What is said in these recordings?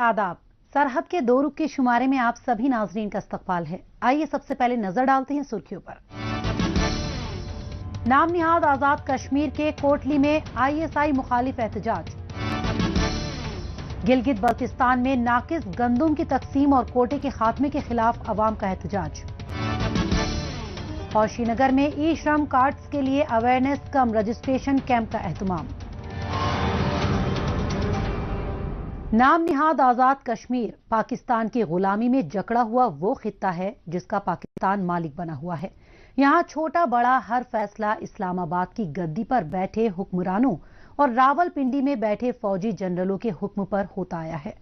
आदाब। सरहद के दो रुख के शुमारे में आप सभी नाजरीन का इस्तकबाल है। आइए सबसे पहले नजर डालते हैं सुर्खियों पर। नाम निहाद आजाद कश्मीर के कोटली में ISI मुखालिफ एहतजाज। गिलगित बल्तिस्तान में नाकिस गंदुम की तकसीम और कोटे के खात्मे के खिलाफ अवाम का एहतजाज। और श्रीनगर में ई श्रम कार्ड्स के लिए अवेयरनेस कम रजिस्ट्रेशन कैंप का एहतमाम। नाम निहाद आजाद कश्मीर पाकिस्तान की गुलामी में जकड़ा हुआ वो खित्ता है जिसका पाकिस्तान मालिक बना हुआ है। यहाँ छोटा बड़ा हर फैसला इस्लामाबाद की गद्दी पर बैठे हुक्मरानों और रावलपिंडी में बैठे फौजी जनरलों के हुक्म पर होता आया है।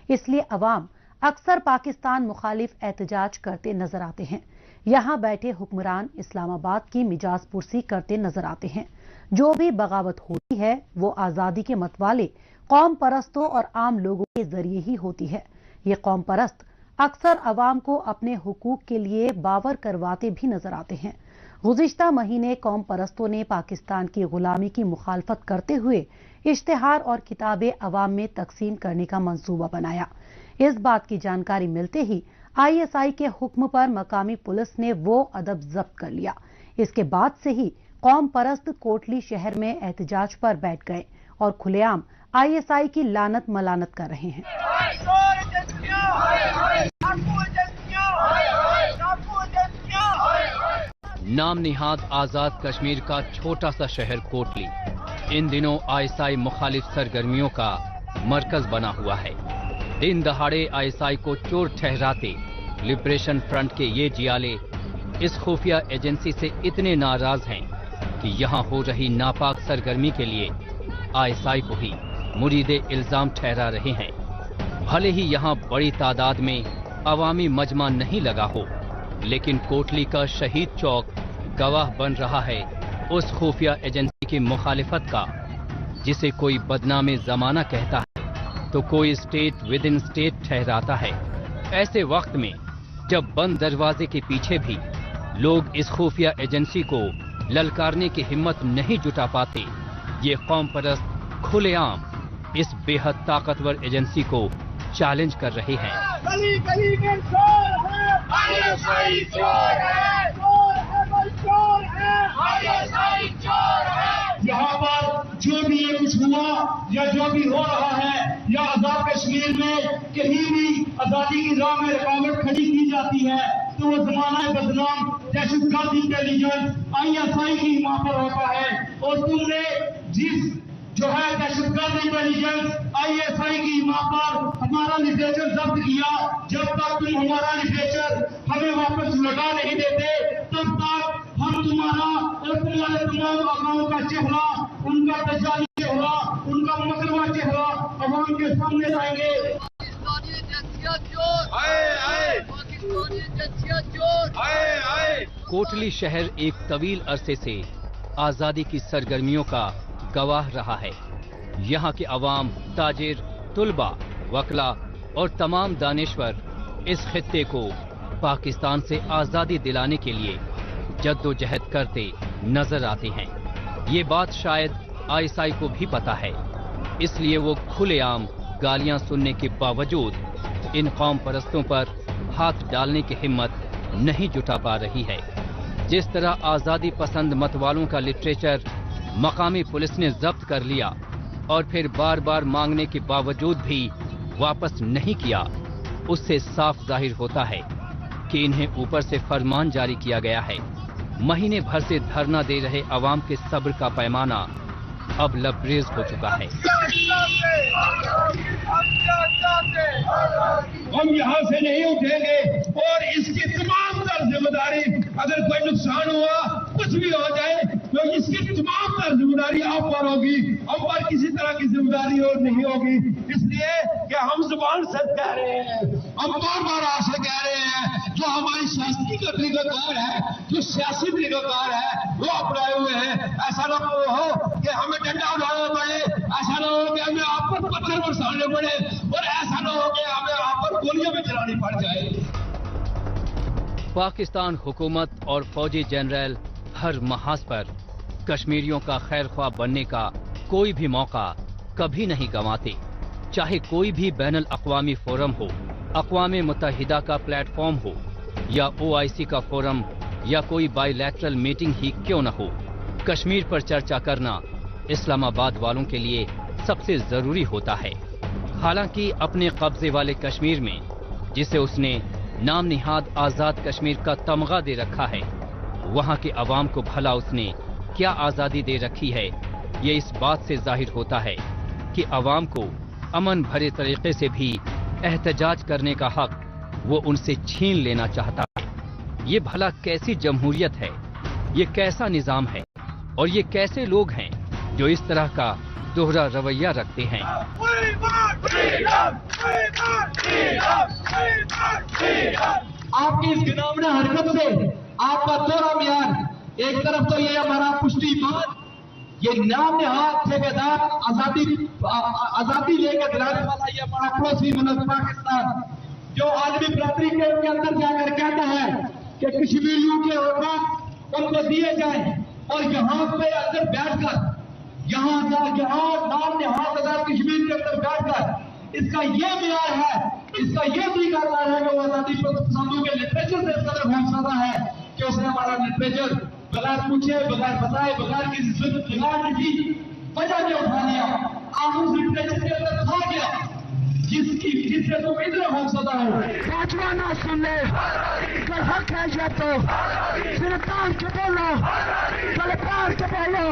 इसलिए अवाम अक्सर पाकिस्तान मुखालिफ एहतजाज करते नजर आते हैं। यहाँ बैठे हुक्मरान इस्लामाबाद की मिजाज पुरसी करते नजर आते हैं। जो भी बगावत होती है वो आजादी के मतवाले कौम परस्तों और आम लोगों के जरिए ही होती है। ये कौम परस्त अक्सर अवाम को अपने हुकूक के लिए बावर करवाते भी नजर आते हैं। गुज़िश्ता महीने कौम परस्तों ने पाकिस्तान की गुलामी की मुखालफत करते हुए इश्तिहार और किताबें अवाम में तकसीम करने का मंसूबा बनाया। इस बात की जानकारी मिलते ही ISI के हुक्म पर मकामी पुलिस ने वो अदब जब्त कर लिया। इसके बाद से ही कौम परस्त कोटली शहर में एहतजाज पर बैठ गए और खुलेआम ISI की लानत मलानत कर रहे हैं। नाम निहाद आजाद कश्मीर का छोटा सा शहर कोटली इन दिनों ISI मुखालिफ सरगर्मियों का मरकज बना हुआ है। दिन दहाड़े ISI को चोर ठहराते लिबरेशन फ्रंट के ये जियाले इस खुफिया एजेंसी से इतने नाराज हैं कि यहाँ हो रही नापाक सरगर्मी के लिए ISI को ही मुरीदे इल्जाम ठहरा रहे हैं। भले ही यहाँ बड़ी तादाद में अवामी मजमा नहीं लगा हो, लेकिन कोटली का शहीद चौक गवाह बन रहा है उस खुफिया एजेंसी की मुखालिफत का, जिसे कोई बदनामे जमाना कहता है तो कोई स्टेट विद इन स्टेट ठहराता है। ऐसे वक्त में जब बंद दरवाजे के पीछे भी लोग इस खुफिया एजेंसी को ललकारने की हिम्मत नहीं जुटा पाते, ये कौम परस्त खुलेआम इस बेहद ताकतवर एजेंसी को चैलेंज कर रहे हैं। गली गली में चोर है, ISI चोर है, चोर है भाई चोर है, ISI चोर है। यहाँ पर जो भी ये कुछ हुआ या जो भी हो रहा है या आजाद कश्मीर में कहीं भी आजादी की राह में रुकावट खड़ी की जाती है तो वो जमाना बदनाम दहशतगर्द इंटेलिजेंस ISI की वहाँ पर होता है। और तुमने जिस जो है दहशतगर्द इंटेलिजेंस ISI की वहाँ पर हमारा लिटरेचर जब्त किया, जब तक तुम हमारा लिटरेचर हमें वापस लौटा नहीं देते तब तक हम तुम्हारा और तुम्हारे तमाम आकाओं का चेहरा, उनका तजाली चेहरा, उनका मकरवा चेहरा अवाम के सामने लाएंगे। कोटली शहर एक तवील अरसे से आजादी की सरगर्मियों का गवाह रहा है। यहाँ के अवाम, ताजिर, तुलबा, वकला और तमाम दानिश्वर इस खित्ते को पाकिस्तान से आज़ादी दिलाने के लिए जद्दोजहद करते नजर आते हैं। ये बात शायद ISI को भी पता है, इसलिए वो खुलेआम गालियां सुनने के बावजूद इन कौम परस्तों पर हाथ डालने की हिम्मत नहीं जुटा पा रही है। जिस तरह आज़ादी पसंद मतवालों का लिटरेचर मकामी पुलिस ने जब्त कर लिया और फिर बार बार मांगने के बावजूद भी वापस नहीं किया, उससे साफ जाहिर होता है कि इन्हें ऊपर से फरमान जारी किया गया है। महीने भर से धरना दे रहे अवाम के सब्र का पैमाना अब लबरेज हो चुका है। हम यहाँ से नहीं उठेंगे और इसकी तमाम तर जिम्मेदारी, अगर कोई नुकसान हुआ, कुछ भी हो जाए तो इसकी तमाम तर जिम्मेदारी आप पर होगी, हम पर किसी तरह की जिम्मेदारी और नहीं होगी। इसलिए कि हम जुबान से कह रहे हैं, हम बार बार आपसे कह रहे हैं, जो हमारी शास्त्री का तरीकाकार है, जो सियासी तरीकाकार है वो अपनाए हुए हैं। ऐसा न हो कि हमें डंडा उठाना पड़े, ऐसा न हो कि हमें आप पर पत्थर बरसाने पड़े और ऐसा न हो कि हमें आप पर गोलियां भी चलानी पड़ जाए। पाकिस्तान हुकूमत और फौजी जनरल हर महाज पर कश्मीरियों का खैर ख्वाह बनने का कोई भी मौका कभी नहीं गंवाते। चाहे कोई भी बैन अल अक़वामी फोरम हो, अक़वाम मुत्तहिदा का प्लेटफॉर्म हो या OIC का फोरम या कोई बायलैटरल मीटिंग ही क्यों न हो, कश्मीर पर चर्चा करना इस्लामाबाद वालों के लिए सबसे जरूरी होता है। हालांकि अपने कब्जे वाले कश्मीर में, जिसे उसने नाम निहाद आजाद कश्मीर का तमगा दे रखा है, वहां के अवाम को भला उसने क्या आजादी दे रखी है, ये इस बात से जाहिर होता है कि अवाम को अमन भरे तरीके से भी एहतजाज करने का हक वो उनसे छीन लेना चाहता है। ये भला कैसी जमहूरियत है, ये कैसा निजाम है और ये कैसे लोग हैं जो इस तरह का दोहरा रवैया रखते हैं। आपकी इस घिनौनी हरकत से आपका दोहरा बयान, एक तरफ तो ये हमारा पुष्टि बात, ये नाम निहाद ठेकेदार आजादी लेकर दिलाने वाला ये हमारा पड़ोसी मुल्क पाकिस्तान, जो आलमी बरादरी के अंदर जाकर कहता है कि कश्मीरियों के हकूक़ उनको दिए जाए, और यहाँ पे अंदर बैठकर यहाँ नाम निहाद आजाद कश्मीर के अंदर बैठकर इसका ये मेयार है, इसका ये तरीकाकार है कि वो आजादी पसंदों के लिटरेचर से इस कदर भौंकता है कि उसने हमारा लिटरेचर बगैर पूछे, बगैर बताए, बगैर किसी वजह के उठा लिया, आप उस लिटरेचर के अंदर खा गया जिससे तुम इतना भौंकता हो। पांचवा ना सुन ले, अगर हक है ये तो सिर्फ कान के बोलो, चले पार के बोलो।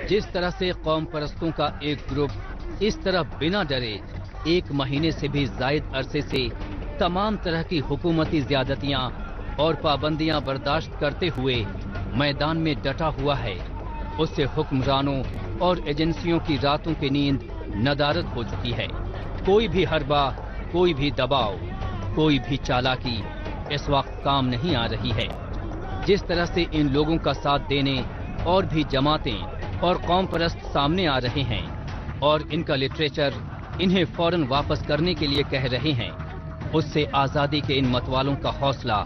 जिस तरह से कौम परस्तों का एक ग्रुप इस तरह बिना डरे 1 महीने से भी जायद अरसे से तमाम तरह की हुकूमती ज्यादतियां और पाबंदियां बर्दाश्त करते हुए मैदान में डटा हुआ है, उससे हुक्मरानों और एजेंसियों की रातों की नींद नदारद हो चुकी है। कोई भी हरबा, कोई भी दबाव, कोई भी चालाकी इस वक्त काम नहीं आ रही है। जिस तरह से इन लोगों का साथ देने और भी जमातें और कौम परस्त सामने आ रहे हैं और इनका लिटरेचर इन्हें फौरन वापस करने के लिए कह रहे हैं, उससे आजादी के इन मतवालों का हौसला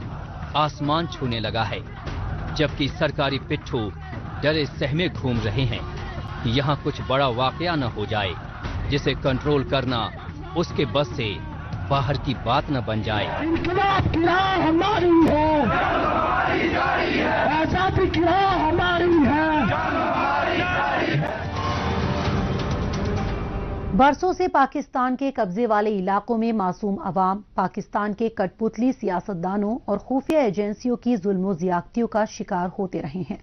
आसमान छूने लगा है, जबकि सरकारी पिट्ठू डरे सहमे घूम रहे हैं। यहाँ कुछ बड़ा वाकया न हो जाए जिसे कंट्रोल करना उसके बस से बाहर की बात न बन जाए। इंकलाब की राह हमारी है, आजादी की राह हमारी है। बरसों से पाकिस्तान के कब्जे वाले इलाकों में मासूम अवाम पाकिस्तान के कठपुतली सियासतदानों और खुफिया एजेंसियों की जुल्म ज़ियादतियों का शिकार होते रहे हैं।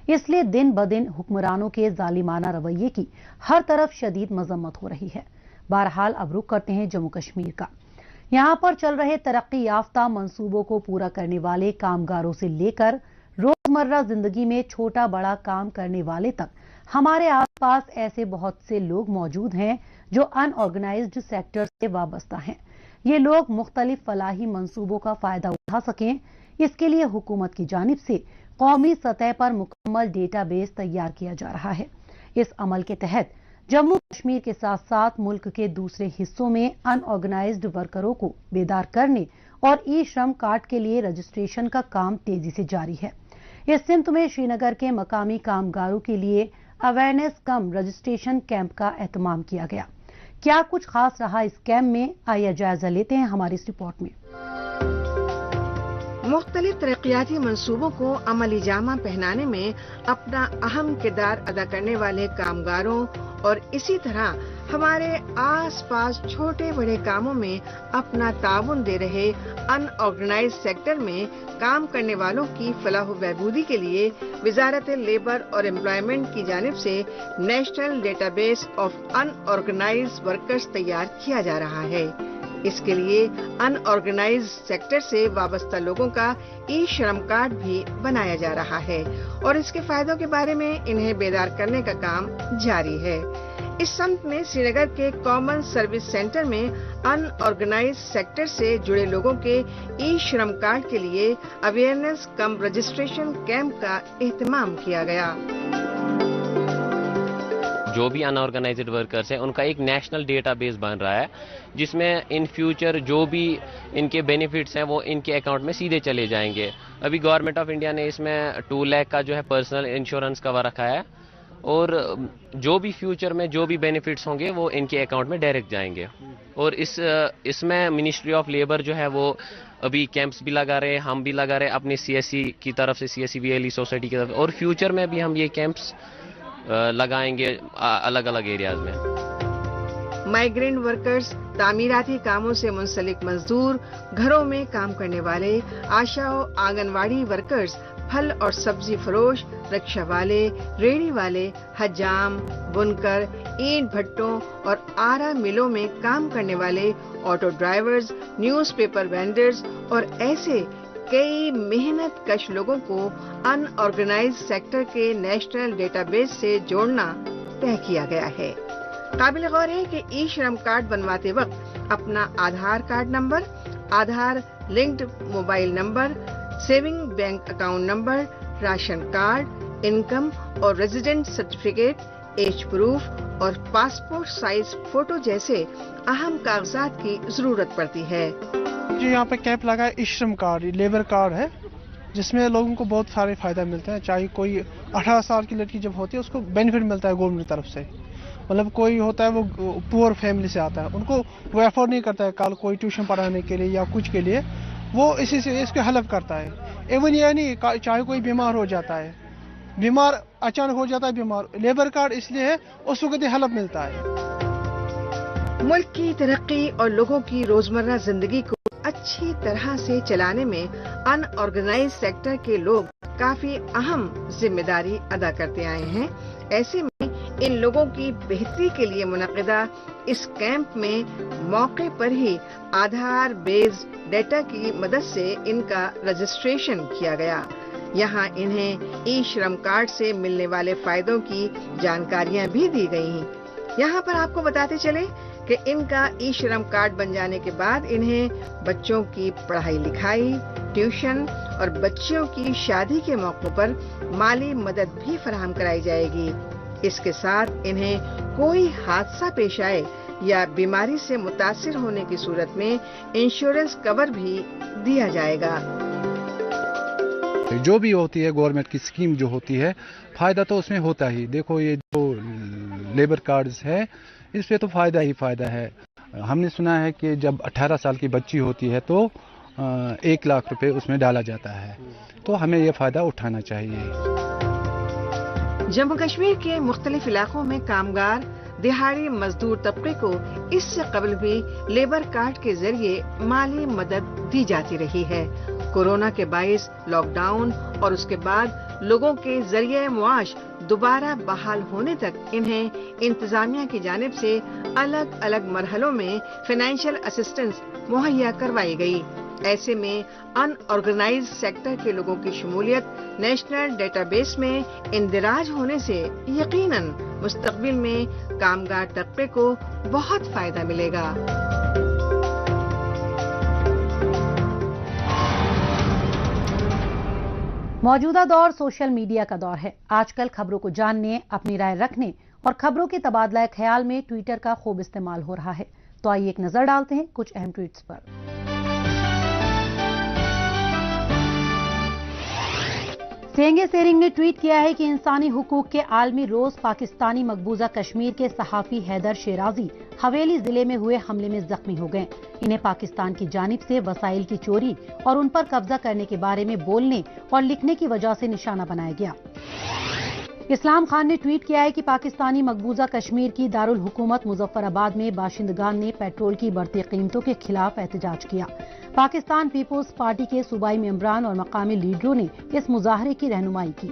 इसलिए दिन ब दिन हुक्मरानों के जालिमाना रवैये की हर तरफ शदीद मजम्मत हो रही है। बहरहाल अब रुख करते हैं जम्मू कश्मीर का। यहाँ पर चल रहे तरक्की याफ्ता मंसूबों को पूरा करने वाले कामगारों से लेकर रोजमर्रा जिंदगी में छोटा बड़ा काम करने वाले तक हमारे आसपास ऐसे बहुत से लोग मौजूद हैं जो अनऑर्गेनाइज्ड सेक्टर से वाबस्ता हैं। ये लोग मुख्तलिफ फलाही मंसूबों का फायदा उठा सकें, इसके लिए हुकूमत की जानिब से कौमी सतह पर मुकम्मल डेटाबेस तैयार किया जा रहा है। इस अमल के तहत जम्मू कश्मीर के साथ साथ मुल्क के दूसरे हिस्सों में अनऑर्गेनाइज्ड वर्करों को बेदार करने और ई श्रम कार्ड के लिए रजिस्ट्रेशन का काम तेजी से जारी है। इस सिमत में श्रीनगर के मकामी कामगारों के लिए अवेयरनेस कम रजिस्ट्रेशन कैंप का एहतमाम किया गया। क्या कुछ खास रहा इस कैंप में, आइए जायजा लेते हैं हमारी इस रिपोर्ट में। मुख्तलिफ तरक्याती मंसूबों को अमली जामा पहनाने में अपना अहम किरदार अदा करने वाले कामगारों और इसी तरह हमारे आसपास छोटे बड़े कामों में अपना ताउन दे रहे अनऑर्गेनाइज्ड सेक्टर में काम करने वालों की फलाह बहबूदी के लिए वजारत लेबर और एम्प्लॉयमेंट की जानिब से national database of unorganised workers तैयार किया जा रहा है। इसके लिए अनऑर्गेनाइज्ड सेक्टर से वाबस्ता लोगों का ई श्रम कार्ड भी बनाया जा रहा है और इसके फायदों के बारे में इन्हें बेदार करने का काम जारी है। इस संत में श्रीनगर के कॉमन सर्विस सेंटर में अनऑर्गेनाइज्ड सेक्टर से जुड़े लोगों के ई श्रम कार्ड के लिए अवेयरनेस कम रजिस्ट्रेशन कैंप का एहतमाम किया गया। जो भी अनऑर्गेनाइज्ड वर्कर्स हैं उनका एक नेशनल डेटाबेस बन रहा है जिसमें इन फ्यूचर जो भी इनके बेनिफिट्स हैं वो इनके अकाउंट में सीधे चले जाएंगे। अभी गवर्नमेंट ऑफ इंडिया ने इसमें 2 लाख का जो है पर्सनल इंश्योरेंस कवर रखा है اور جو بھی فیوچر میں جو بھی بینیفٹس ہوں گے وہ ان کے اکاؤنٹ میں ڈائریکٹ جائیں گے. اور اس میں منسٹری آف لیبر جو ہے وہ ابھی کیمپس بھی لگا رہے ہیں, ہم بھی لگا رہے ہیں اپنے سی ایس سی کی طرف سے, C S C V L E society کی طرف, اور فیوچر میں بھی ہم یہ کیمپس لگائیں گے الگ الگ ایریاز میں. مائیگرینٹ ورکرز, تعمیراتی کاموں سے منسلک مزدور, گھروں میں کام کرنے والے, آشا و آنگن واڑی ورکرز, پھل اور سبزی فروش, رکشہ والے, ریڑھی والے, حجام, بنکر, اینٹ بھٹوں اور آرا ملوں میں کام کرنے والے, auto drivers, news paper vendors اور ایسے کئی محنت کش لوگوں کو ان آرگنائز سیکٹر کے نیشنل ڈیٹا بیس سے جوڑنا طے کیا گیا ہے. قابل غور ہے کہ ای شرم کارڈ بنواتے وقت اپنا Aadhaar card number, Aadhaar linked mobile number, saving bank account number, ration card, income اور ریزیڈنٹ سرٹیفکیٹ, ایج پروف اور پاسپورٹ سائز فوٹو جیسے اہم کاغذات کی ضرورت پڑتی ہے. جو یہاں پہ کیمپ لگا ہے ای شرم کارڈ, لیبر کارڈ ہے, جس میں لوگوں کو بہت سارے فائدہ ملتے ہیں. چاہے کوئی 18 سال کی لڑکی جب ہوتی ہے اس کو بینیفٹ ملتا ہے گورنمنٹ کی طرف سے. مطلب کوئی ہوتا ہے وہ پور فیملی سے آتا ہے, ان کو وہ افورڈ نہیں کرتا ہے کل کوئی ٹیوشن پڑھانے کے لیے یا کچھ کے لیے, وہ اسی سے اس کو ہیلپ کرتا ہے. ایون یہ نہیں, چاہے کوئی بیمار ہو جاتا ہے, بیمار اچانک ہو جاتا ہے بیمار, لیبر کارڈ اس لیے ہے اس وقت یہ ہیلپ ملتا ہے. ملک کی ترقی اور لوگوں کی روزمرہ زندگی کو اچھی طرح سے چلانے میں ان آرگنائز سیکٹر کے لوگ کافی اہم ذمہ داری ادا کرتے آئے ہیں. ایسے میں ان لوگوں کی بہتری کے لیے منعقدہ اس کیمپ میں موقع پر ہی آدھار بیسڈ ڈیٹا کی مدد سے ان کا رجسٹریشن کیا گیا. یہاں انہیں ای شرم کارڈ سے ملنے والے فائدوں کی جانکاریاں بھی دی گئی. یہاں پر آپ کو بتاتے چلے کہ ان کا ای شرم کارڈ بن جانے کے بعد انہیں بچوں کی پڑھائی لکھائی, ٹیوشن اور بچیوں کی شادی کے موقع پر مالی مدد بھی فراہم کرائی جائے گی. اس کے ساتھ انہیں کوئی حادثہ پیش آئے یا بیماری سے متاثر ہونے کی صورت میں انشورنس کور بھی دیا جائے گا. جو بھی ہوتی ہے گورنمنٹ کی اسکیم جو ہوتی ہے, فائدہ تو اس میں ہوتا ہی. دیکھو یہ جو لیبر کارڈز ہے اس پہ تو فائدہ ہی فائدہ ہے. ہم نے سنا ہے کہ جب 18 سال کی بچی ہوتی ہے تو 1 لاکھ روپے اس میں ڈالا جاتا ہے, تو ہمیں یہ فائدہ اٹھانا چاہیے. جموں کشمیر کے مختلف علاقوں میں کامگار دہاڑی مزدور طبقے کو اس سے قبل بھی لیبر کارڈ کے ذریعے مالی مدد دی جاتی رہی ہے. کورونا کے باعث لاک ڈاؤن اور اس کے بعد لوگوں کے ذریعہ معاش دوبارہ بحال ہونے تک انہیں انتظامیہ کی جانب سے الگ الگ مرحلوں میں فائنینشیل اسسٹنس مہیا کروائی گئی. ایسے میں ان آرگنائز سیکٹر کے لوگوں کی شمولیت نیشنل ڈیٹا بیس میں اندراج ہونے سے یقیناً مستقبل میں کامگار طبقے کو بہت فائدہ ملے گا. موجودہ دور سوشل میڈیا کا دور ہے. آج کل خبروں کو جاننے, اپنی رائے رکھنے اور خبروں کے تبادلہ خیال میں ٹویٹر کا خوب استعمال ہو رہا ہے. تو آئیے ایک نظر ڈالتے ہیں کچھ اہم ٹویٹس پر. سینگے سیرنگ نے ٹویٹ کیا ہے کہ انسانی حقوق کے عالمی روز پاکستانی مقبوضہ کشمیر کے صحافی حیدر شیرازی حویلی ضلع میں ہوئے حملے میں زخمی ہو گئے. انہیں پاکستان کی جانب سے وسائل کی چوری اور ان پر قبضہ کرنے کے بارے میں بولنے اور لکھنے کی وجہ سے نشانہ بنایا گیا. اسلام خان نے ٹویٹ کیا ہے کہ پاکستانی مقبوضہ کشمیر کی دارالحکومت مظفر آباد میں باشندگان نے پیٹرول کی بڑھتی قیمتوں کے خلاف احتجاج کیا. پاکستان پیپلز پارٹی کے صوبائی ممبران اور مقامی لیڈروں نے اس مظاہرے کی رہنمائی کی.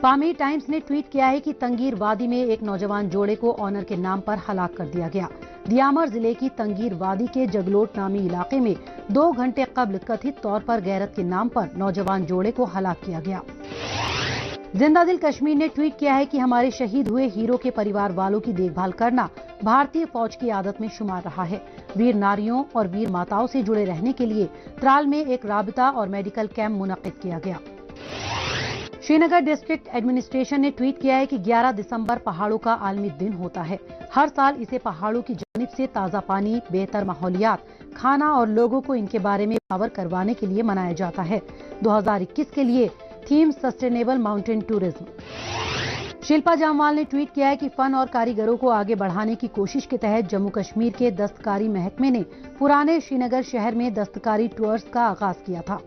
پامیر ٹائمز نے ٹویٹ کیا ہے کہ تنگیر وادی میں ایک نوجوان جوڑے کو آنر کے نام پر ہلاک کر دیا گیا. دیامر ضلع کی تنگیر وادی کے جگلوٹ نامی علاقے میں 2 گھنٹے قبل کتھت طور پر غیرت کے نام پر نوجوان جوڑے کو ہلاک کیا گیا. زندہ دل کشمیر نے ٹویٹ کیا ہے کہ ہمارے شہید ہوئے ہیرو کے پریوار والوں کی دیکھ بھال کرنا بھارتی فوج کی عادت میں شمار رہا ہے. ویر ناریوں اور ویر ماتاؤں سے جڑے رہنے کے لیے ترال میں ایک رابطہ اور میڈیکل کیمپ منعقد کیا گیا. شری نگر ڈسٹرکٹ ایڈمنسٹریشن نے ٹویٹ کیا ہے کہ 11 دسمبر پہاڑوں کا عالمی دن ہوتا ہے. ہر سال اسے پہاڑوں کی جانب سے تازہ پانی, بہتر ماحولیات, کھانا اور لوگوں کو ان کے بارے میں خبر کروانے کے لیے منایا جاتا ہے. 2021 کے لیے theme sustainable mountain tourism. Shilpa Jamwal ने ट्वीट किया है कि फन और कारीगरों को आगे बढ़ाने की कोशिश के तहत जम्मू कश्मीर के दस्तकारी महकमे ने पुराने श्रीनगर शहर में दस्तकारी टूर्स का आगाज किया था।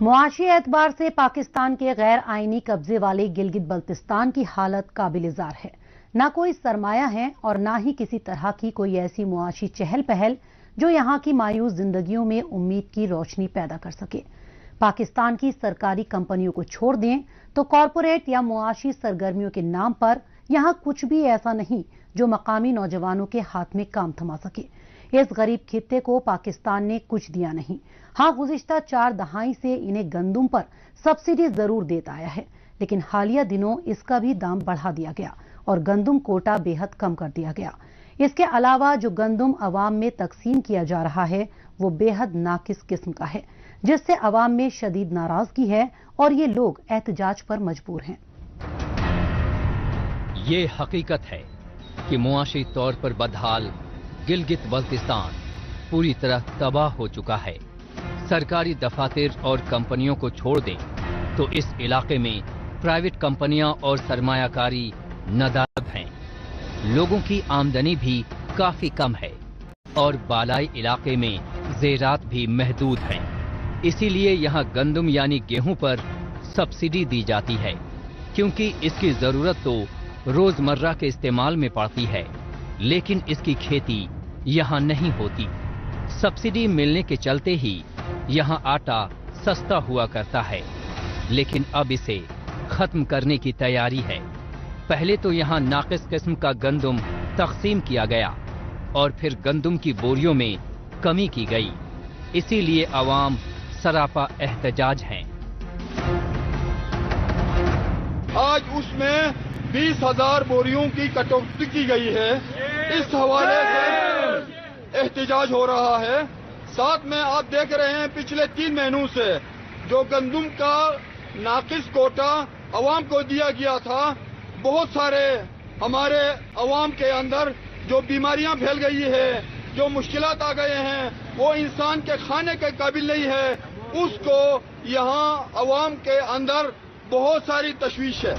मुआशी एतबार से पाकिस्तान के गैर आईनी कब्जे वाले गिलगित बल्तिस्तान की हालत काबिल-ए-ज़ार है। न कोई सरमाया है और न ही किसी तरह की कोई ऐसी मुआशी चहल पहल जो यहां की मायूस जिंदगियों में उम्मीद की रोशनी पैदा कर सके। पाकिस्तान की सरकारी कंपनियों को छोड़ दें तो कॉरपोरेट या मुआशी सरगर्मियों के नाम पर यहां कुछ भी ऐसा नहीं जो मकामी नौजवानों के हाथ में काम थमा सके। इस गरीब खित्ते को पाकिस्तान ने कुछ दिया नहीं। हाँ, गुज़िश्ता 4 दहाई से इन्हें गंदुम पर सब्सिडी जरूर देता आया है, लेकिन हालिया दिनों इसका भी दाम बढ़ा दिया गया और गंदुम कोटा बेहद कम कर दिया गया। इसके अलावा जो गंदुम अवाम में तकसीम किया जा रहा है वो बेहद नाकिस किस्म का है, जिससे अवाम में शदीद नाराजगी है और ये लोग एहतजाज पर मजबूर हैं। ये हकीकत है कि मुआशी तौर पर बदहाल गिलगित बल्तिस्तान पूरी तरह तबाह हो चुका है। सरकारी दफातर और कंपनियों को छोड़ दें तो इस इलाके में प्राइवेट कंपनियां और सरमायाकारी नदारद हैं। लोगों की आमदनी भी काफी कम है और बालाई इलाके में ज़ेरात भी महदूद हैं। इसीलिए यहाँ गंदुम यानी गेहूं पर सब्सिडी दी जाती है, क्योंकि इसकी जरूरत तो रोजमर्रा के इस्तेमाल में पड़ती है, लेकिन इसकी खेती यहाँ नहीं होती। सब्सिडी मिलने के चलते ही यहाँ आटा सस्ता हुआ करता है, लेकिन अब इसे खत्म करने की तैयारी है। पहले तो यहाँ नाकिस किस्म का गंदुम तकसीम किया गया और फिर गंदुम की बोरियों में कमी की गई। इसीलिए अवाम सरापा एहतजाज हैं। आज उसमें 20,000 बोरियों की कटौती की गई है। इस हवाले से एहतजाज हो रहा है। साथ में आप देख रहे हैं पिछले 3 महीनों से जो गंदुम का नाकिस कोटा अवाम को दिया गया था, बहुत सारे हमारे अवाम के अंदर जो बीमारियां फैल गई है, जो मुश्किलात आ गए हैं, वो इंसान के खाने के काबिल नहीं है। उसको यहाँ अवाम के अंदर बहुत सारी तशवीश है।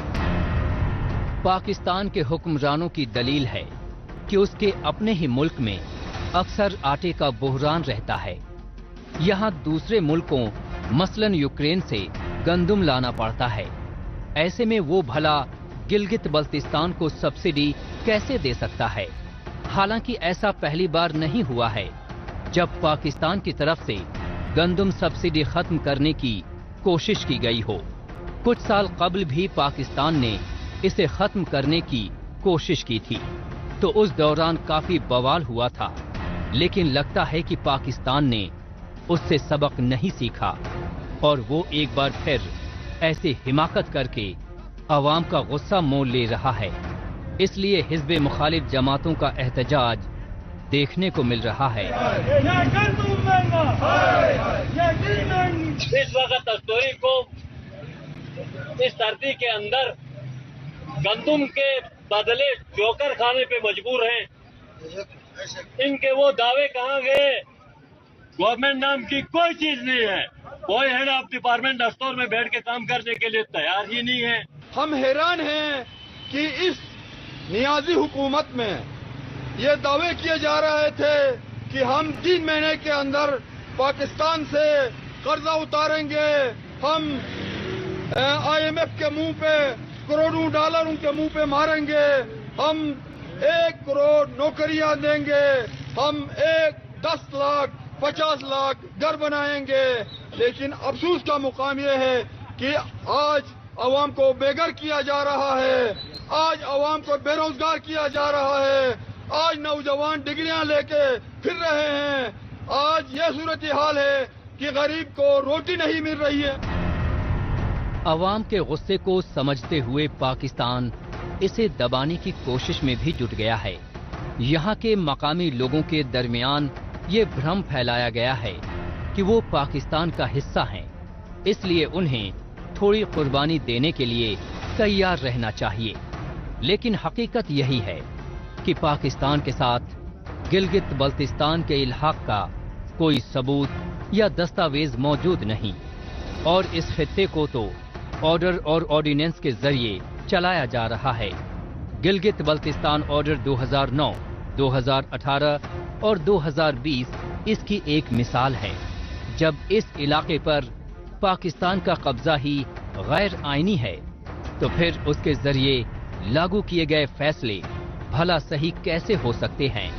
पाकिस्तान के हुक्मरानों की दलील है कि उसके अपने ही मुल्क में अक्सर आटे का बुहरान रहता है। यहाँ दूसरे मुल्कों मसलन यूक्रेन से गंदुम लाना पड़ता है। ऐसे में वो भला गिलगित बल्तिस्तान को सब्सिडी कैसे दे सकता है? हालांकि ऐसा पहली बार नहीं हुआ है जब पाकिस्तान की तरफ से गंदुम सब्सिडी खत्म करने की कोशिश की गई हो। कुछ साल कबल भी पाकिस्तान ने इसे खत्म करने की कोशिश की थी, तो उस दौरान काफी बवाल हुआ था, लेकिन लगता है कि पाकिस्तान ने उससे सबक नहीं सीखा और वो एक बार फिर ऐसे हिमाकत करके अवाम का गुस्सा मोल ले रहा है। इसलिए हिज़्ब मुखालिफ जमातों का एहतजाज देखने को मिल रहा है। इस वक्त तस्तूरी को इस धरती के अंदर गंदुम के बदले जोकर खाने पे मजबूर हैं। इनके वो दावे कहाँ गए? गवर्नमेंट नाम की कोई चीज नहीं है। कोई हेड ऑफ डिपार्टमेंट दफ्तर में बैठ के काम करने के लिए तैयार ही नहीं है। हम हैरान हैं कि इस नियाजी हुकूमत में ये दावे किए जा रहे थे कि हम 3 महीने के अंदर पाकिस्तान से कर्जा उतारेंगे, हम IMF के मुंह पे करोड़ों डॉलर उनके मुंह पे मारेंगे, हम 1 करोड़ नौकरियां देंगे, हम 10 लाख 50 लाख घर बनाएंगे। लेकिन अफसोस का मुकाम यह है कि आज अवाम को बेघर किया जा रहा है, आज अवाम को बेरोजगार किया जा रहा है, आज नौजवान डिग्रियां लेके फिर रहे हैं। आज यह सूरत हाल है कि गरीब को रोटी नहीं मिल रही है। अवाम के गुस्से को समझते हुए पाकिस्तान इसे दबाने की कोशिश में भी जुट गया है। यहाँ के मकामी लोगों के दरमियान ये भ्रम फैलाया गया है कि वो पाकिस्तान का हिस्सा हैं, इसलिए उन्हें थोड़ी कुर्बानी देने के लिए तैयार रहना चाहिए। लेकिन हकीकत यही है कि पाकिस्तान के साथ गिलगित बल्तिस्तान के इल्हाक का कोई सबूत या दस्तावेज मौजूद नहीं। اور اس خطے کو تو آرڈر اور آرڈیننس کے ذریعے چلایا جا رہا ہے۔ گلگت بلتستان آرڈر 2009، 2018 اور 2020 اس کی ایک مثال ہے، جب اس علاقے پر پاکستان کا قبضہ ہی غیر آئینی ہے تو پھر اس کے ذریعے لاگو کیے گئے فیصلے بھلا صحیح کیسے ہو سکتے ہیں؟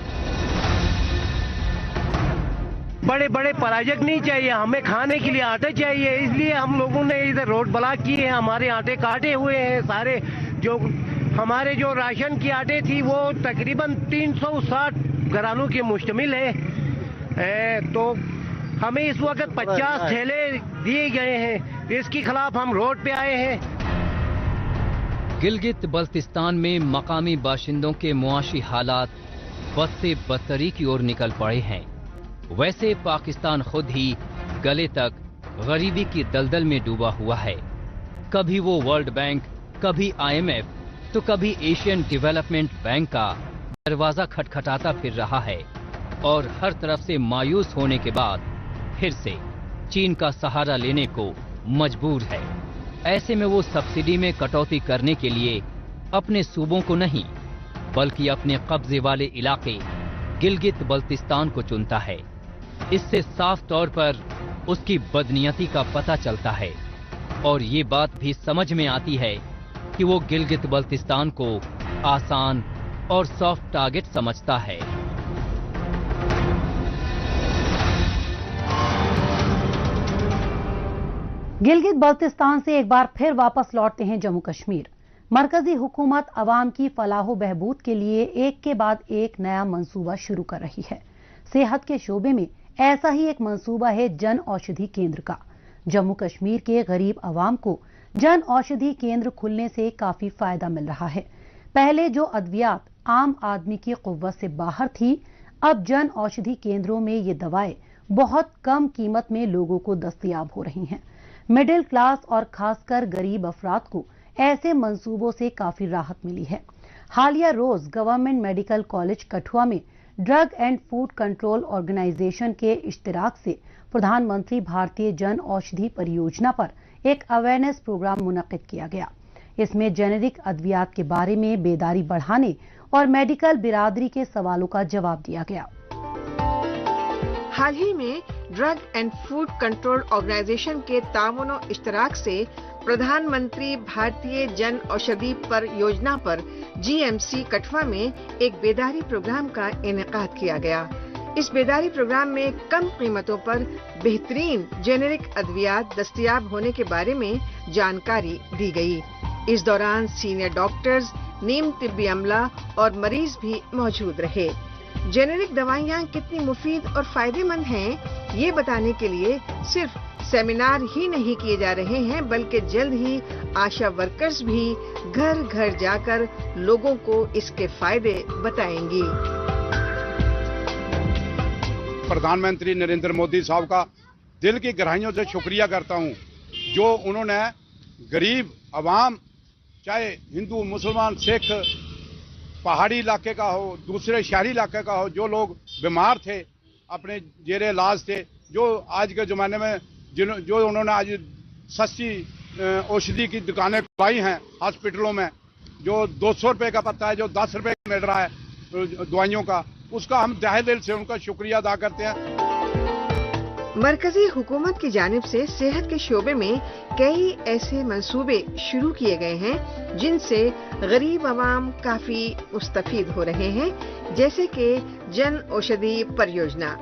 بڑے بڑے پروجیکٹ نہیں چاہیے، ہمیں کھانے کے لیے آٹے چاہیے، اس لیے ہم لوگوں نے ادھر روڈ بلاک کیے ہیں، ہمارے آٹے کاٹے ہوئے ہیں سارے۔ جو ہمارے جو راشن کی آٹے تھی وہ تقریباً 360 گھرانوں کے مشتمل ہے، تو ہمیں اس وقت 50 تھیلے دیے گئے ہیں، اس کے خلاف ہم روڈ پہ آئے ہیں۔ گلگت بلتستان میں مقامی باشندوں کے معاشی حالات بد سے بدتری کی اور نکل پڑے ہیں۔ ویسے پاکستان خود ہی گلے تک غریبی کی دلدل میں ڈوبا ہوا ہے۔ کبھی وہ ورلڈ بینک، کبھی IMF تو کبھی ایشین ڈیولپمنٹ بینک کا دروازہ کھٹکھٹاتا پھر رہا ہے، اور ہر طرف سے مایوس ہونے کے بعد پھر سے چین کا سہارا لینے کو مجبور ہے۔ ایسے میں وہ سبسڈی میں کٹوتی کرنے کے لیے اپنے صوبوں کو نہیں بلکہ اپنے قبضے والے علاقے گلگت بلتستان کو چنتا ہے۔ اس سے صاف طور پر اس کی بدنیتی کا پتہ چلتا ہے، اور یہ بات بھی سمجھ میں آتی ہے کہ وہ گلگت بلتستان کو آسان اور سافٹ ٹارگٹ سمجھتا ہے۔ گلگت بلتستان سے ایک بار پھر واپس لوٹتے ہیں جموں کشمیر۔ مرکزی حکومت عوام کی فلاح و بہبود کے لیے ایک کے بعد ایک نیا منصوبہ شروع کر رہی ہے۔ صحت کے شعبے میں ایسا ہی ایک منصوبہ ہے جن اوشدھی کیندر کا۔ جموں کشمیر کے غریب عوام کو جن اوشدھی کیندر کھلنے سے کافی فائدہ مل رہا ہے۔ پہلے جو ادویات عام آدمی کی قوت سے باہر تھی، اب جن اوشدھی کیندروں میں یہ دوائیں بہت کم قیمت میں لوگوں کو دستیاب ہو رہی ہیں۔ مڈل کلاس اور خاص کر غریب افراد کو ایسے منصوبوں سے کافی راحت ملی ہے۔ حالیہ روز گورنمنٹ میڈیکل کالج کٹھوا میں drug and food control organisation کے اشتراک سے پردھان منتری بھارتیہ جن اوشدھی پریوجنا پر ایک اویئرنیس پروگرام منعقد کیا گیا۔ اس میں جینرک ادویات کے بارے میں بیداری بڑھانے اور میڈیکل برادری کے سوالوں کا جواب دیا گیا۔ حال ہی میں drug and food control organisation کے تعاون و اشتراک سے پردھان منتری بھارتیہ جن اوشدھی پریوجنا پر GMC کٹھوا میں ایک بیداری پروگرام کا انعقاد کیا گیا۔ اس بیداری پروگرام میں کم قیمتوں پر بہترین جینرک ادویات دستیاب ہونے کے بارے میں جانکاری دی گئی۔ اس دوران سینئر ڈاکٹرز، نیم طبی عملہ اور مریض بھی موجود رہے۔ جینرک دوائیاں کتنی مفید اور فائدہ مند ہیں، یہ بتانے کے لیے صرف سیمینار ہی نہیں کیے جا رہے ہیں، بلکہ جلد ہی آشا ورکرز بھی گھر گھر جا کر لوگوں کو اس کے فائدے بتائیں گی۔ پردھان منتری نریندر مودی صاحب کا دل کی گہرائیوں سے شکریہ کرتا ہوں، جو انہوں نے غریب عوام، چاہے ہندو، مسلمان، سکھ، پہاڑی علاقے کا ہو، دوسرے شہری علاقے کا ہو، جو لوگ بیمار تھے، اپنے زیر علاج تھے، جو آج کے زمانے میں جو انہوں نے آج سستی اوشدھی کی دکانیں کھلائی ہیں ہاسپٹلوں میں، جو 200 روپے کا پتا ہے، جو 10 روپے کا مل رہا ہے دوائیوں کا، اس کا ہم تہہ دل سے ان کا شکریہ ادا کرتے ہیں۔ مرکزی حکومت کی جانب سے صحت کے شعبے میں کئی ایسے منصوبے شروع کیے گئے ہیں جن سے غریب عوام کافی مستفید ہو رہے ہیں، جیسے کہ جن اوشدھی پریوجنا۔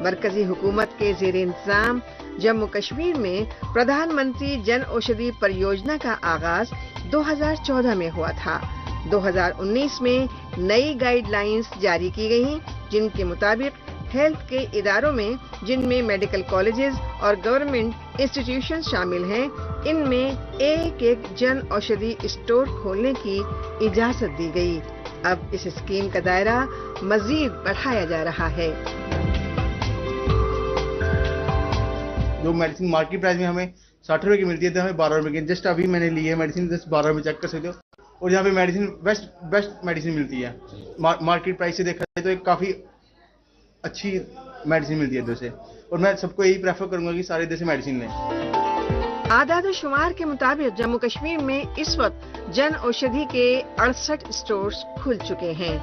مرکزی حکومت کے زیر انتظام جموں کشمیر میں پردھان منتری جن اوشدھی پریوجنا کا آغاز 2014 میں ہوا تھا۔ 2019 میں نئی گائیڈ لائنز جاری کی گئیں، جن کے مطابق ہیلتھ کے اداروں میں، جن میں میڈیکل کالجز اور گورنمنٹ انسٹیٹیوشن شامل ہیں، ان میں ایک جن اوشدھی اسٹور کھولنے کی اجازت دی گئی۔ اب اس اسکیم کا دائرہ مزید بڑھایا جا رہا ہے۔ جو میڈیسن مارکیٹ پرائز میں ہمیں 60 روپے کی ملتی ہے تو ہمیں 12 روپے کی، جسٹ ابھی میں نے لی ہے میڈیسن، 12 روپے چیک کر سکتے ہو، اور یہاں پہ میڈیسن بیسٹ میڈیسن ملتی ہے۔ مارکیٹ پرائز سے دیکھا جائے تو ایک کافی اچھی میڈیسن ملتی ہے ادھر سے، اور میں سب کو یہی پریفر کروں گا کہ سارے ادھر سے میڈیسن لیں۔ आदाद-ओ-शुमार के मुताबिक जम्मू कश्मीर में इस वक्त जन औषधि के 68 स्टोर्स खुल चुके हैं।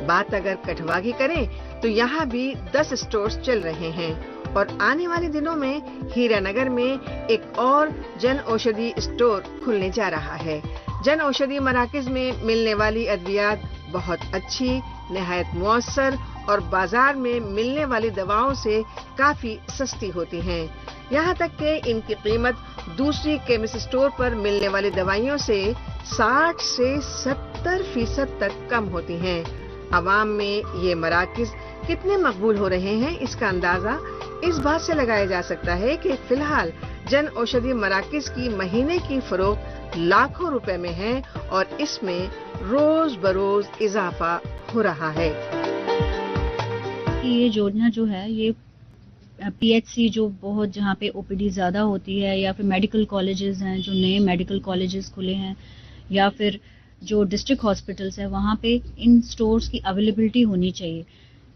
बात अगर कठवा की करें तो यहाँ भी 10 स्टोर्स चल रहे हैं और आने वाले दिनों में हीरानगर में एक और जन औषधि स्टोर खुलने जा रहा है। जन औषधि मराकज में मिलने वाली अद्वियात बहुत अच्छी, निहायत मुअस्सर और बाजार में मिलने वाली दवाओं से काफी सस्ती होती हैं। यहाँ तक कि इनकी कीमत दूसरी केमिस्ट स्टोर पर मिलने वाली दवाइयों से 60 से 70% तक कम होती हैं। अवाम में ये मराकज कितने मकबूल हो रहे हैं, इसका अंदाजा इस बात से लगाया जा सकता है कि फिलहाल जन औषधि मराकज की महीने की फरोख्त लाखों रुपए में है और इसमें रोज बरोज इजाफा हो रहा है। ये योजना जो है ये पीएचसी जो बहुत जहाँ पे ओपीडी ज़्यादा होती है या फिर मेडिकल कॉलेजेस हैं जो नए मेडिकल कॉलेजेस खुले हैं या फिर जो डिस्ट्रिक्ट हॉस्पिटल्स है वहाँ पे इन स्टोर्स की अवेलेबिलिटी होनी चाहिए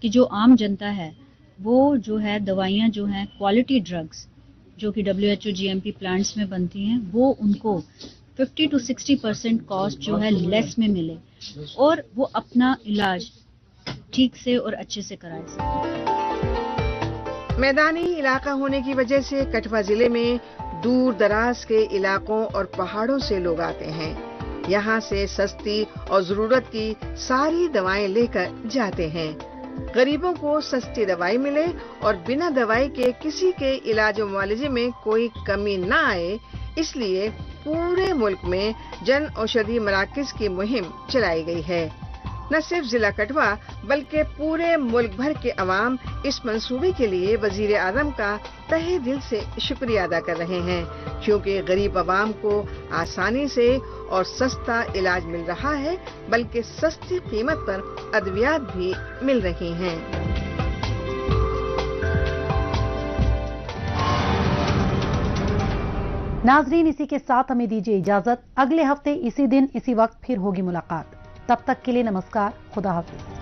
कि जो आम जनता है वो जो है दवाइयाँ जो हैं क्वालिटी ड्रग्स जो कि WHO GMP प्लांट्स में बनती हैं वो उनको 50 to 60% कॉस्ट जो है लेस में मिले और वो अपना इलाज ठीक से और अच्छे से कराए सकें। मैदानी इलाका होने की वजह से कठवा जिले में दूर दराज के इलाकों और पहाड़ों से लोग आते हैं। यहाँ से सस्ती और जरूरत की सारी दवाएं लेकर जाते हैं। गरीबों को सस्ती दवाई मिले और बिना दवाई के किसी के इलाज और मुआवजे में कोई कमी न आए, इसलिए पूरे मुल्क में जन औषधि मराकज की मुहिम चलाई गई है। न सिर्फ जिला कठवा बल्कि पूरे मुल्क भर के अवाम इस मंसूबे के लिए वजीर आजम का तहे दिल से शुक्रिया अदा कर रहे हैं, क्योंकि गरीब अवाम को आसानी से और सस्ता इलाज मिल रहा है, बल्कि सस्ती कीमत पर अद्वियात भी मिल रही हैं। नाजरीन, इसी के साथ हमें दीजिए इजाजत। अगले हफ्ते इसी दिन इसी वक्त फिर होगी मुलाकात। तब तक के लिए नमस्कार, खुदा हाफिज।